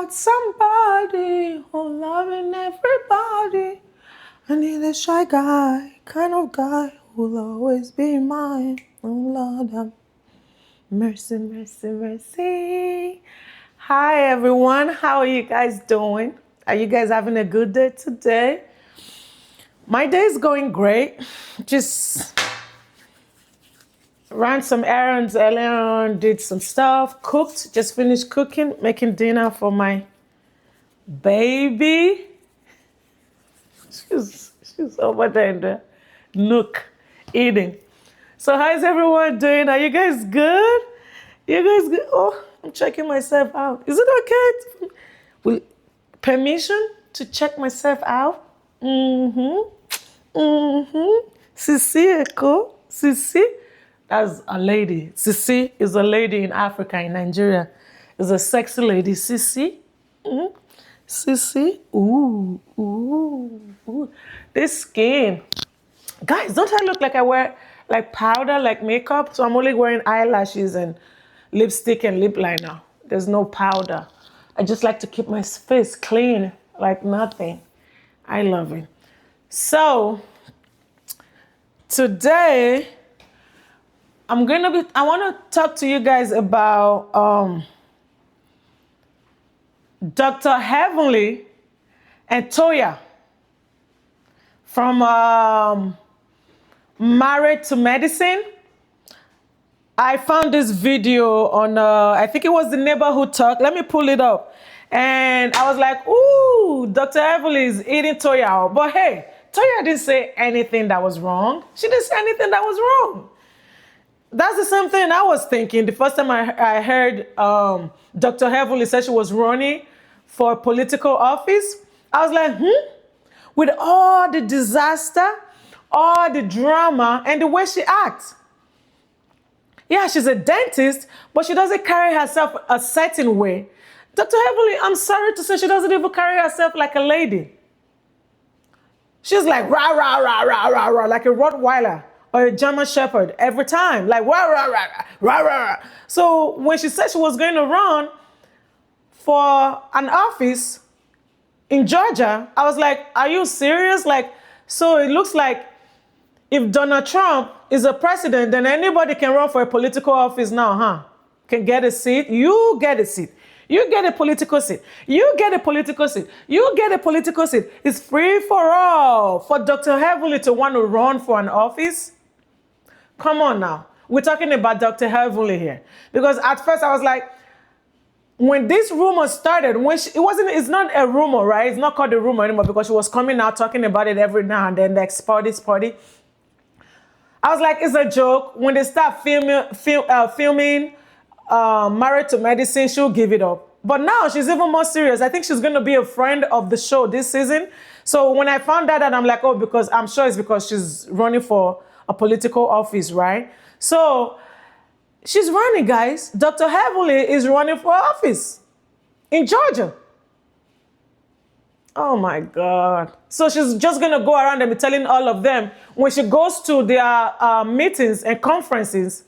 want somebody who loving everybody. I need a shy guy, kind of guy who'll always be mine. Oh Lord, have mercy, mercy, mercy. Hi everyone, how are you guys doing? Are you guys having a good day today? My day is going great. Just ran some errands earlier on, did some stuff, cooked, just finished cooking, making dinner for my baby. She's over there in the nook eating. So how's everyone doing? Are you guys good? You guys good? Oh, I'm checking myself out. Is it okay? With permission to check myself out? Sisi Eko. Sisi. That's a lady. Sisi is a lady in Africa, in Nigeria. Is a sexy lady. Sisi. Sisi. Ooh. This skin. Guys, don't I look like I wear like powder, like makeup? So I'm only wearing eyelashes and lipstick and lip liner. There's no powder. I just like to keep my face clean, like nothing. I love it. So today, I want to talk to you guys about Dr. Heavenly and Toya from Married to Medicine. I found this video on, I think it was the Neighborhood Talk. Let me pull it up. And I was like, ooh, Dr. Heavenly is eating Toya out. But hey, Toya didn't say anything that was wrong. She didn't say anything that was wrong. That's the same thing I was thinking. The first time I heard Dr. Heavenly say she was running for political office, I was like, with all the disaster, all the drama, and the way she acts. Yeah, she's a dentist, but she doesn't carry herself a certain way. Dr. Heavenly, I'm sorry to say, she doesn't even carry herself like a lady. She's like rah, rah, rah, rah, rah, rah, like a Rottweiler or a German Shepherd every time, like rah, rah, rah, rah, rah, rah. So when she said she was going to run for an office in Georgia, I was like, are you serious? Like, so it looks like if Donald Trump is a president, then anybody can run for a political office now, huh? Can get a seat. You get a seat. You get a political seat. You get a political seat. You get a political seat. It's free for all. For Dr. Heavenly to want to run for an office? Come on now. We're talking about Dr. Heavenly here. Because at first I was like, when this rumor started, it's not a rumor, right? It's not called a rumor anymore because she was coming out talking about it every now and then, like sporty. I was like, it's a joke. When they start filming Married to Medicine, she'll give it up. But now she's even more serious. I think she's going to be a friend of the show this season. So when I found out that, I'm like, oh, because I'm sure it's because she's running for a political office, right? So she's running, guys. Dr. Heavenly is running for office in Georgia. Oh my God. So she's just going to go around and be telling all of them when she goes to their meetings and conferences,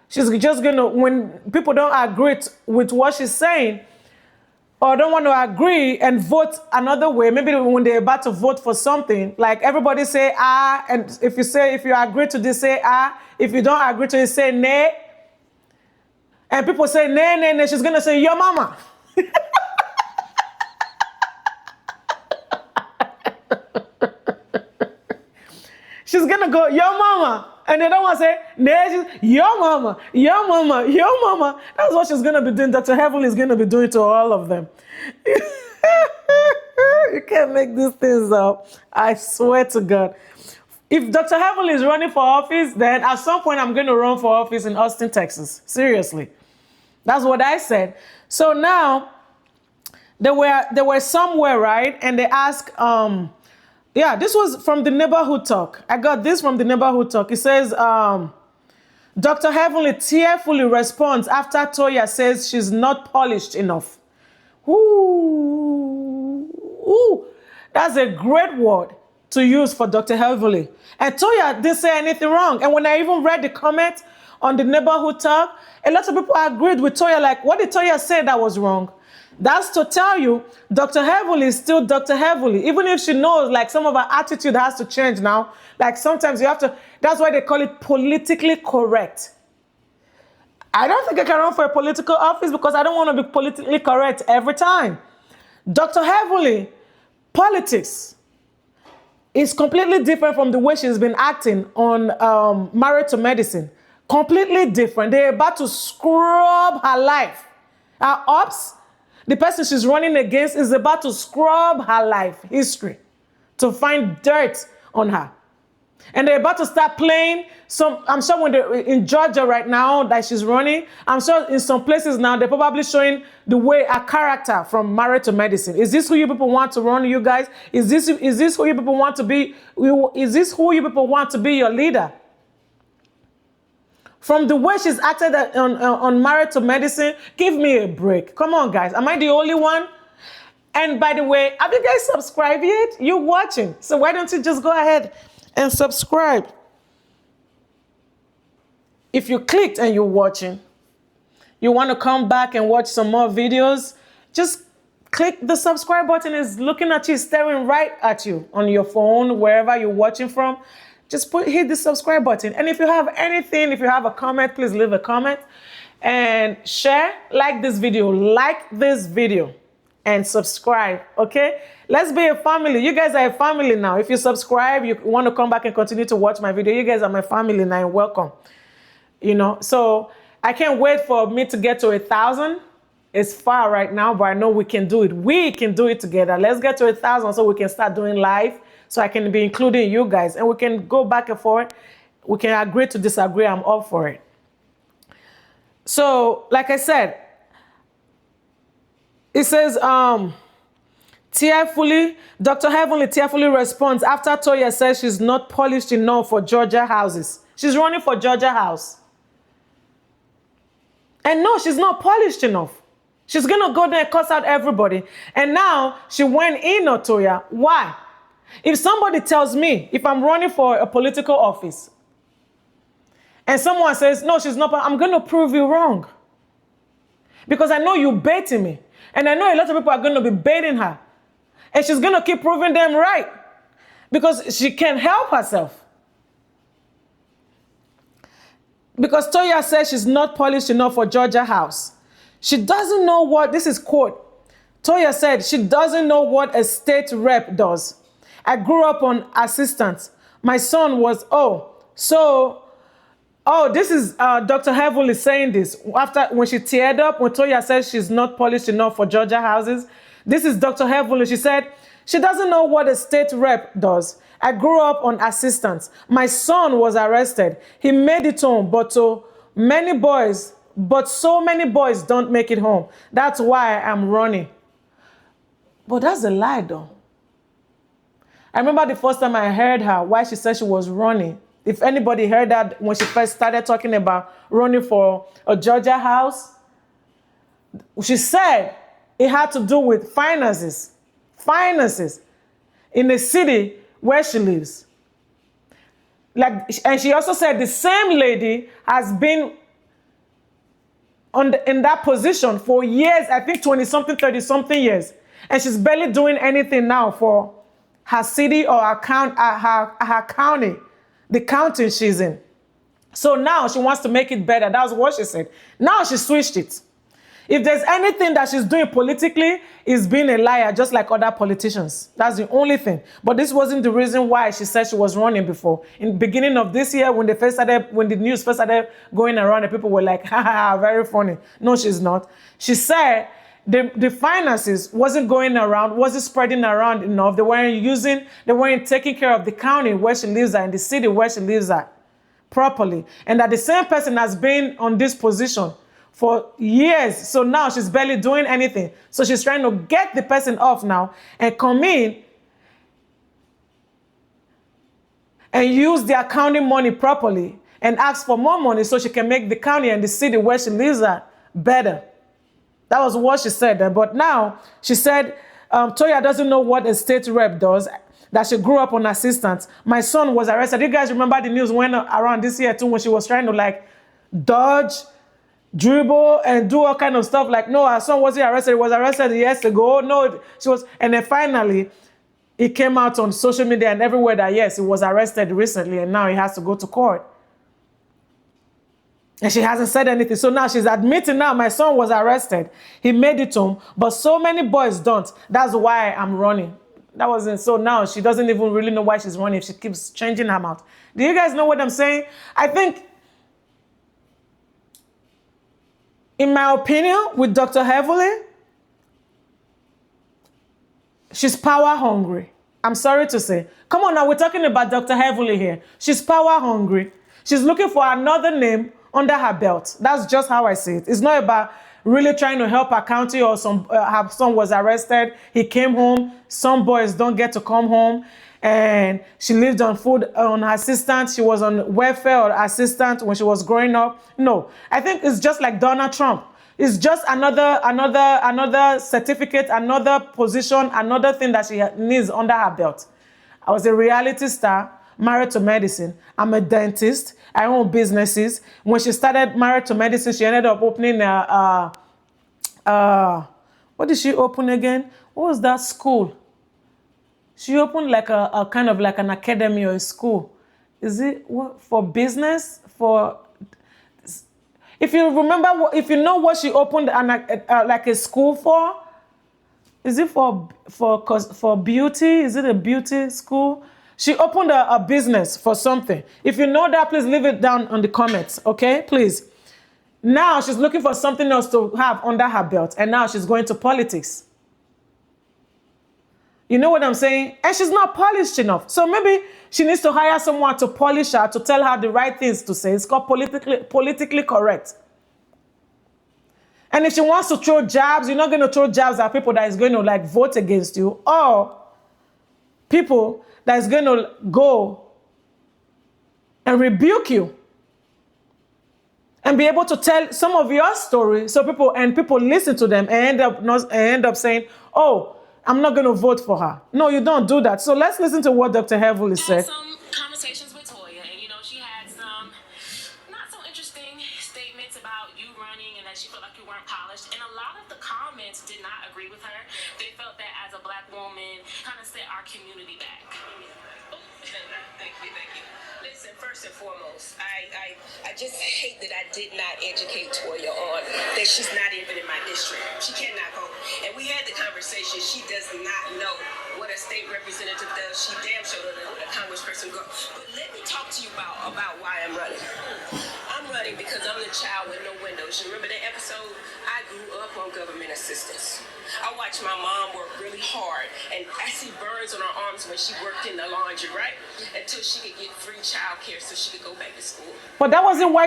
she's just going to, when people don't agree with what she's saying or don't want to agree and vote another way, maybe when they're about to vote for something, like everybody say ah, and if you agree to this, say ah. If you don't agree to it, say nay. And people say nay, she's going to say your mama. She's going to go, your mama. And they don't want to say, nah, your mama, your mama, your mama. That's what she's going to be doing. Dr. Heavenly is going to be doing to all of them. You can't make these things up. I swear to God. If Dr. Heavenly is running for office, then at some point I'm going to run for office in Austin, Texas. Seriously. That's what I said. So now, they were somewhere, right? And they asked, yeah, this was from the Neighborhood Talk. I got this from the Neighborhood Talk. It says, Dr. Heavenly tearfully responds after Toya says she's not polished enough. Ooh, that's a great word to use for Dr. Heavenly. And Toya didn't say anything wrong. And when I even read the comment on the neighborhood talk, a lot of people agreed with Toya, like, what did Toya say that was wrong? That's to tell you, Dr. Heavily is still Dr. Heavily. Even if she knows, like, some of her attitude has to change now. Like, sometimes you have to, that's why they call it politically correct. I don't think I can run for a political office because I don't want to be politically correct every time. Dr. Heavily, politics is completely different from the way she's been acting on Married to Medicine. Completely different. They're about to scrub her life. Her ops, the person she's running against, is about to scrub her life history to find dirt on her. And they're about to start playing some, I'm sure when they're in Georgia right now that she's running, I'm sure in some places now they're probably showing the way a character from Married to Medicine. Is this who you people want to run, you guys? Is this who you people want to be? Is this who you people want to be your leader? From the way she's acted on Married to Medicine, give me a break. Come on, guys. Am I the only one? And by the way, have you guys subscribed yet? You're watching. So why don't you just go ahead and subscribe? If you clicked and you're watching, you want to come back and watch some more videos, just click the subscribe button. It's looking at you, staring right at you on your phone, wherever you're watching from. Just hit the subscribe button. And if you have anything, if you have a comment, please leave a comment and share, like this video and subscribe, okay? Let's be a family. You guys are a family now. If you subscribe, you want to come back and continue to watch my video, you guys are my family now, and welcome. You know, so I can't wait for me to get to 1,000. It's far right now, but I know we can do it. We can do it together. Let's get to 1,000 so we can start doing live, so I can be including you guys, and we can go back and forth. We can agree to disagree. I'm up for it. So, like I said, it says, tearfully, Dr. Heavenly tearfully responds after Toya says she's not polished enough for Georgia houses. She's running for Georgia House. And no, she's not polished enough. She's going to go there and cuss out everybody. And now she went in on Toya. Why? If somebody tells me, if I'm running for a political office, and someone says, no, she's not, I'm going to prove you wrong. Because I know you're baiting me. And I know a lot of people are going to be baiting her. And she's going to keep proving them right. Because she can't help herself. Because Toya says she's not polished enough for Georgia House. She doesn't know what, this is quote, Toya said she doesn't know what a state rep does. I grew up on assistants. My son was, this is Dr. Heavily saying this. After, when she teared up, when Toya says she's not polished enough for Georgia houses, this is Dr. Heavily. She said, she doesn't know what a state rep does. I grew up on assistants. My son was arrested. He made it home, but so many boys don't make it home. That's why I'm running. But that's a lie, though. I remember the first time I heard her, why she said she was running. If anybody heard that when she first started talking about running for a Georgia house, she said it had to do with finances in the city where she lives. And she also said the same lady has been in that position for years, I think 20-something, 30-something years. And she's barely doing anything now for her city or her county, the county she's in. So now she wants to make it better. That's what she said. Now she switched it. If there's anything that she's doing politically, is being a liar, just like other politicians. That's the only thing. But this wasn't the reason why she said she was running before. In the beginning of this year, when the news first started going around, and people were like, ha, very funny. No, she's not. She said the finances wasn't going around, wasn't spreading around enough. They weren't taking care of the county where she lives at and the city where she lives at properly. And that the same person has been on this position for years. So now she's barely doing anything. So she's trying to get the person off now and come in and use their county money properly and ask for more money so she can make the county and the city where she lives at better. That was what she said. But now she said Toya doesn't know what a state rep does, that she grew up on assistance. My son was arrested. You guys remember the news went around this year too when she was trying to dodge, dribble, and do all kind of stuff like, no, her son wasn't arrested. He was arrested years ago. No, she was. And then finally, it came out on social media and everywhere that, yes, he was arrested recently and now he has to go to court. And she hasn't said anything. So now she's admitting now my son was arrested. He made it home, but so many boys don't. That's why I'm running. That wasn't, so now she doesn't even really know why she's running if she keeps changing her mouth. Do you guys know what I'm saying? I think, in my opinion, with Dr. Heavily, she's power hungry. I'm sorry to say. Come on now, we're talking about Dr. Heavily here. She's power hungry. She's looking for another name under her belt. That's just how I see it. It's not about really trying to help her county or her son was arrested. He came home. Some boys don't get to come home. And she lived on food on her assistance. She was on welfare or assistant when she was growing up. No, I think it's just like Donald Trump. It's just another certificate, another position, another thing that she needs under her belt. I was a reality star, married to medicine. I'm a dentist. I own businesses. When she started Married to Medicine, she ended up opening what did she open again? What was that school? She opened like a kind of like an academy or a school. Is it what, for business? For, if you remember, if you know what she opened like a school for, is it for beauty? Is it a beauty school? She opened a business for something. If you know that, please leave it down on the comments, okay? Please. Now she's looking for something else to have under her belt, and now she's going to politics. You know what I'm saying? And she's not polished enough. So maybe she needs to hire someone to polish her, to tell her the right things to say. It's called politically correct. And if she wants to throw jabs, you're not going to throw jabs at people that is going to like vote against you, or people that is going to go and rebuke you and be able to tell some of your story so people listen to them and end up saying, oh, I'm not going to vote for her. No, you don't do that. So let's listen to what Dr. Heavily said. Some conversations with Toya, and she had some not so interesting statements about you running and that she felt like you weren't polished. And a lot of the comments did not agree with her. They felt that as a black woman, kind of set our community back. Thank you. Listen, first and foremost, I just hate that I did not educate Toya on that she's not even in my district. She cannot vote. And we had the conversation. She does not know what a state representative does. She damn sure doesn't know what a congressperson goes. But let me talk to you about why I'm running. I'm running because I'm the child with no windows. You remember that episode? I grew up on government assistance. I watched my mom work really hard, and I see burns on her arms when she worked in the laundry, right? Until she could get free child care so she could go back to school. But that wasn't why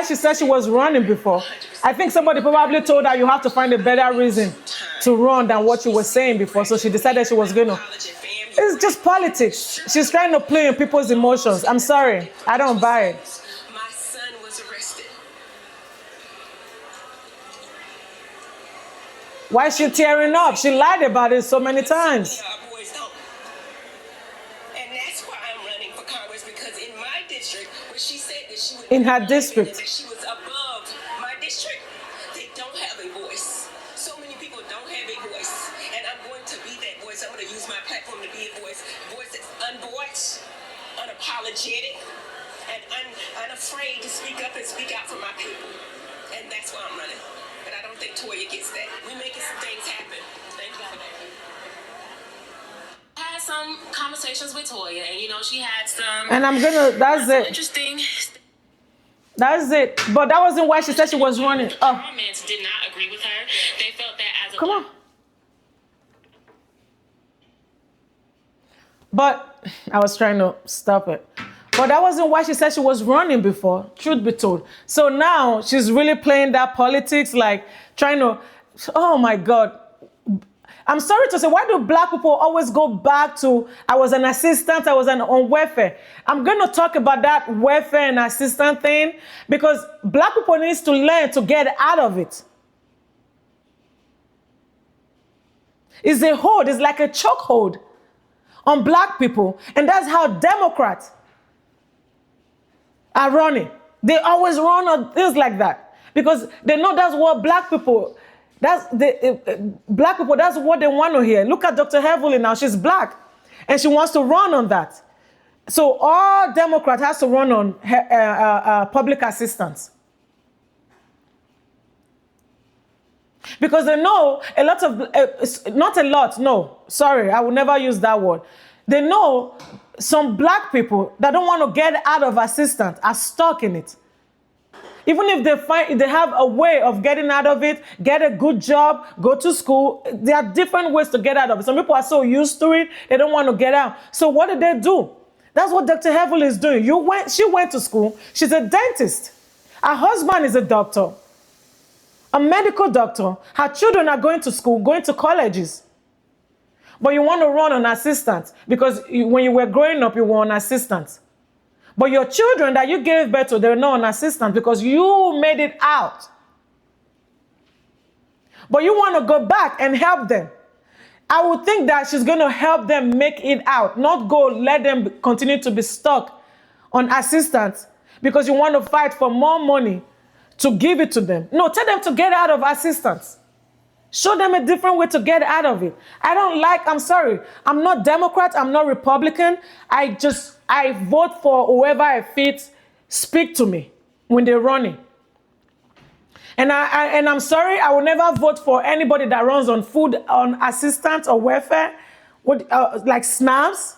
she said she was running before. I think somebody probably told her you have to find a better reason to run than what you were saying before. So she decided she was going to. It's just politics. She's trying to play on people's emotions. I'm sorry. I don't buy it. My son was arrested. Why is she tearing up? She lied about it so many times. Our boys don't. And that's why I'm running for Congress, because in my district, where she said that she would in her district, that she was above my district, they don't have a voice. So many people don't have a voice, and I'm going to be that voice. I'm going to use my platform to be a voice that's unvoiced, unapologetic, and unafraid to speak up and speak out for my people. And that's why I'm running. But I don't think Toya gets that. We're making some things happen. Thank you for that. I had some conversations with Toya, and she had some. And I'm gonna. That's it. Interesting. That's it. But that wasn't why she said she was running. Oh. Comments did not agree with her. They felt that as a. Come on. But I was trying to stop it. But that wasn't why she said she was running before, truth be told. So now she's really playing that politics, like trying to, oh my God. I'm sorry to say, why do black people always go back to, I was an assistant, I was on welfare? I'm going to talk about that welfare and assistant thing because black people needs to learn to get out of it. It's a hold, it's like a chokehold on black people. And that's how Democrats are running. They always run on things like that because they know that's what black people, black people, that's what they want to hear. Look at Dr. Heavily now. She's black and she wants to run on that. So all Democrat has to run on public assistance. Because they know a lot of, not a lot, no, sorry, I will never use that word. They know some black people that don't want to get out of assistance are stuck in it. Even if they have a way of getting out of it, get a good job, go to school, there are different ways to get out of it. Some people are so used to it, they don't want to get out. So what did they do? That's what Dr. Heavily is doing. She went to school. She's a dentist. Her husband is a doctor, a medical doctor. Her children are going to school, going to colleges. But you want to run on assistance because when you were growing up, you were on assistance. But your children that you gave birth to, they're not on assistance because you made it out. But you want to go back and help them. I would think that she's going to help them make it out, not go let them continue to be stuck on assistance because you want to fight for more money to give it to them. No, tell them to get out of assistance. Show them a different way to get out of it. I'm sorry, I'm not Democrat, I'm not Republican. I vote for whoever I fit speak to me when they're running. And I'm sorry, I will never vote for anybody that runs on food, on assistance or welfare, like SNAPs.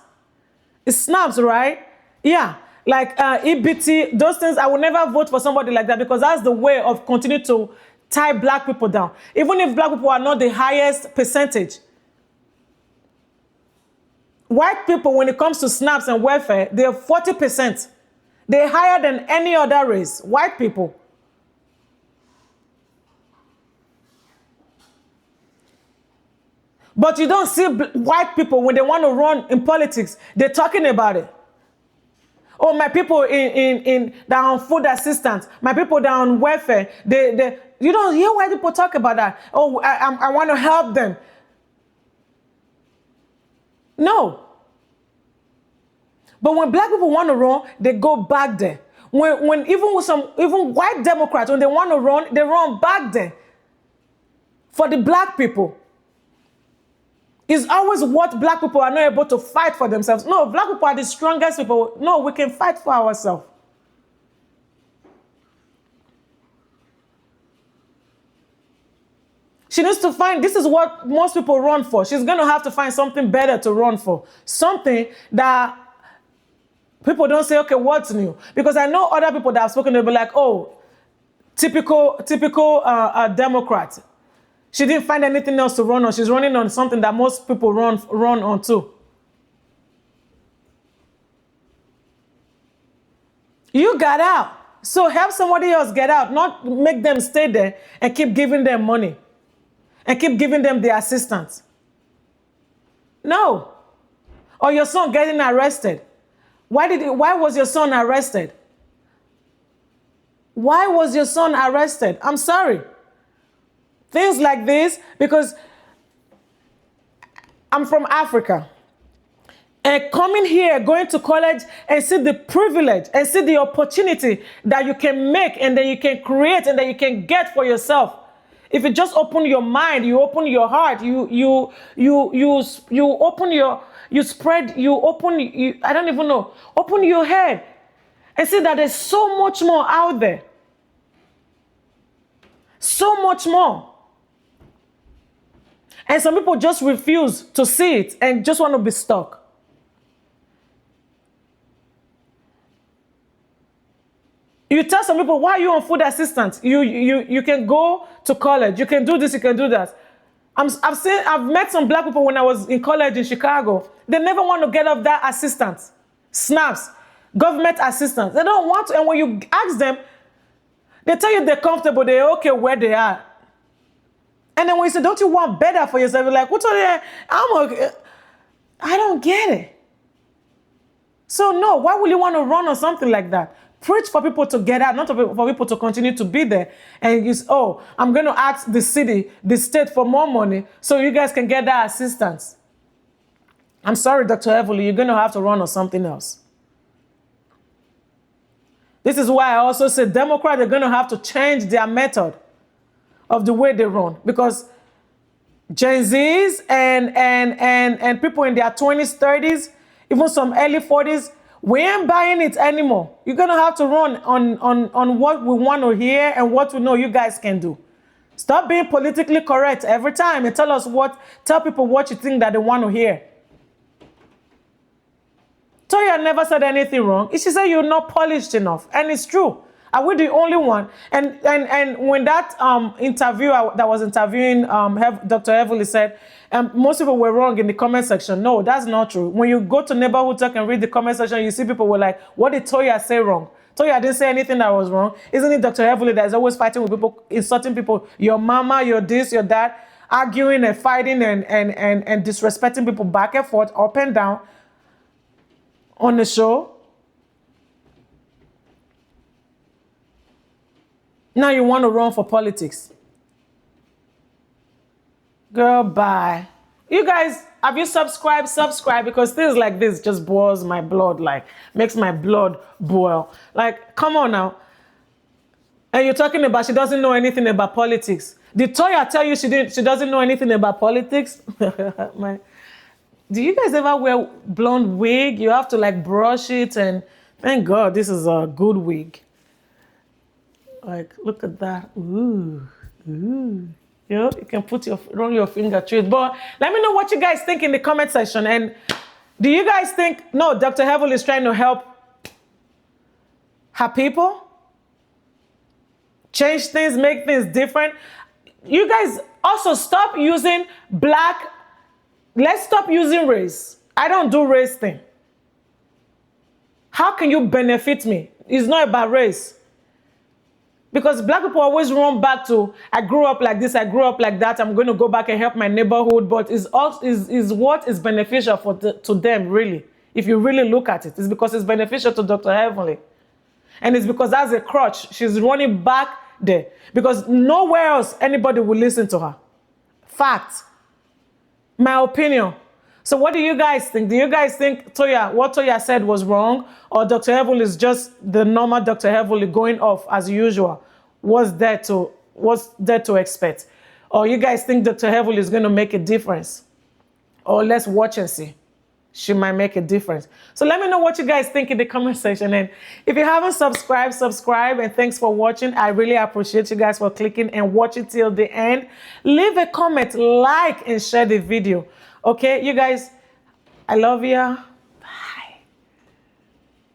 It's SNAPs, right? Yeah, like EBT, those things. I will never vote for somebody like that because that's the way of continuing to tie black people down. Even if black people are not the highest percentage. White people, when it comes to SNAPs and welfare, they're 40%. They're higher than any other race, white people. But you don't see white people when they want to run in politics, they're talking about it. Oh, my people that are on food assistance, my people that are on welfare, you don't hear white people talk about that. Oh, I want to help them. No. But when black people want to run, they go back there. Even white Democrats, when they want to run, they run back there. For the black people. It's always what black people are not able to fight for themselves. No, black people are the strongest people. No, we can fight for ourselves. She needs to find, this is what most people run for. She's going to have to find something better to run for. Something that people don't say, okay, what's new? Because I know other people that have spoken, they'll be like, oh, typical Democrat. She didn't find anything else to run on. She's running on something that most people run on too. You got out. So help somebody else get out, not make them stay there and keep giving them money and keep giving them the assistance. No. Or your son getting arrested. Why was your son arrested? Why was your son arrested? I'm sorry. Things like this, because I'm from Africa. And coming here, going to college and see the privilege and see the opportunity that you can make and that you can create and that you can get for yourself. If you just open your mind, you open your heart, you open your, you spread, you open, I don't even know, open your head and see that there's so much more out there. So much more. And some people just refuse to see it and just want to be stuck. You tell some people, why are you on food assistance? You can go to college. You can do this, you can do that. I've met some black people when I was in college in Chicago. They never want to get off that assistance. SNAPs, government assistance. They don't want to. And when you ask them, they tell you they're comfortable, they're okay where they are. And then when you say, don't you want better for yourself? You're like, what's all that? I'm okay. I don't get it. So no, why would you want to run on something like that? Preach for people to get out, not for people to continue to be there. And you say, oh, I'm going to ask the city, the state for more money so you guys can get that assistance. I'm sorry, Dr. Heavily, you're going to have to run on something else. This is why I also say Democrats are going to have to change their method of the way they run, because Gen Zs and people in their 20s, 30s, even some early 40s, we ain't buying it anymore. You're gonna have to run on what we want to hear and what we know you guys can do. Stop being politically correct every time and tell people what you think that they want to hear. Toya never said anything wrong. She said you're not polished enough, and it's true. Are we the only one? And when that interviewer that was interviewing Dr. Heavily said, most people were wrong in the comment section. No, that's not true. When you go to Neighborhood Talk and read the comment section, you see people were like, what did Toya say wrong? Toya didn't say anything that was wrong. Isn't it Dr. Heavily that is always fighting with people, insulting people, your mama, your this, your that, arguing and fighting and disrespecting people back and forth, up and down on the show? Now you want to run for politics. Girl, bye. You guys, have you subscribed? Subscribe, because things like this just boils my blood, like makes my blood boil. Like, come on now. And you're talking about she doesn't know anything about politics. Did Toya tell you she doesn't know anything about politics? Do you guys ever wear blonde wig? You have to like brush it, and thank God this is a good wig. Like, look at that. Ooh, ooh. You know, you can run your finger through it. But let me know what you guys think in the comment section. And do you guys think, no, Dr. Hevel is trying to help her people? Change things, make things different? You guys also stop using black. Let's stop using race. I don't do race thing. How can you benefit me? It's not about race. Because black people always run back to, I grew up like this, I grew up like that, I'm going to go back and help my neighborhood. But is what is beneficial to them, really? If you really look at it, it's because it's beneficial to Dr. Heavenly. And it's because that's a crutch. She's running back there. Because nowhere else anybody will listen to her. Fact. My opinion. So what do you guys think? Do you guys think what Toya said was wrong? Or Dr. Hevel is just the normal Dr. Hevel going off as usual? What's there to expect? Or you guys think Dr. Hevel is going to make a difference? Or let's watch and see. She might make a difference. So let me know what you guys think in the comment section. And if you haven't subscribed, subscribe. And thanks for watching. I really appreciate you guys for clicking and watching till the end. Leave a comment, like, and share the video. Okay, you guys, I love you.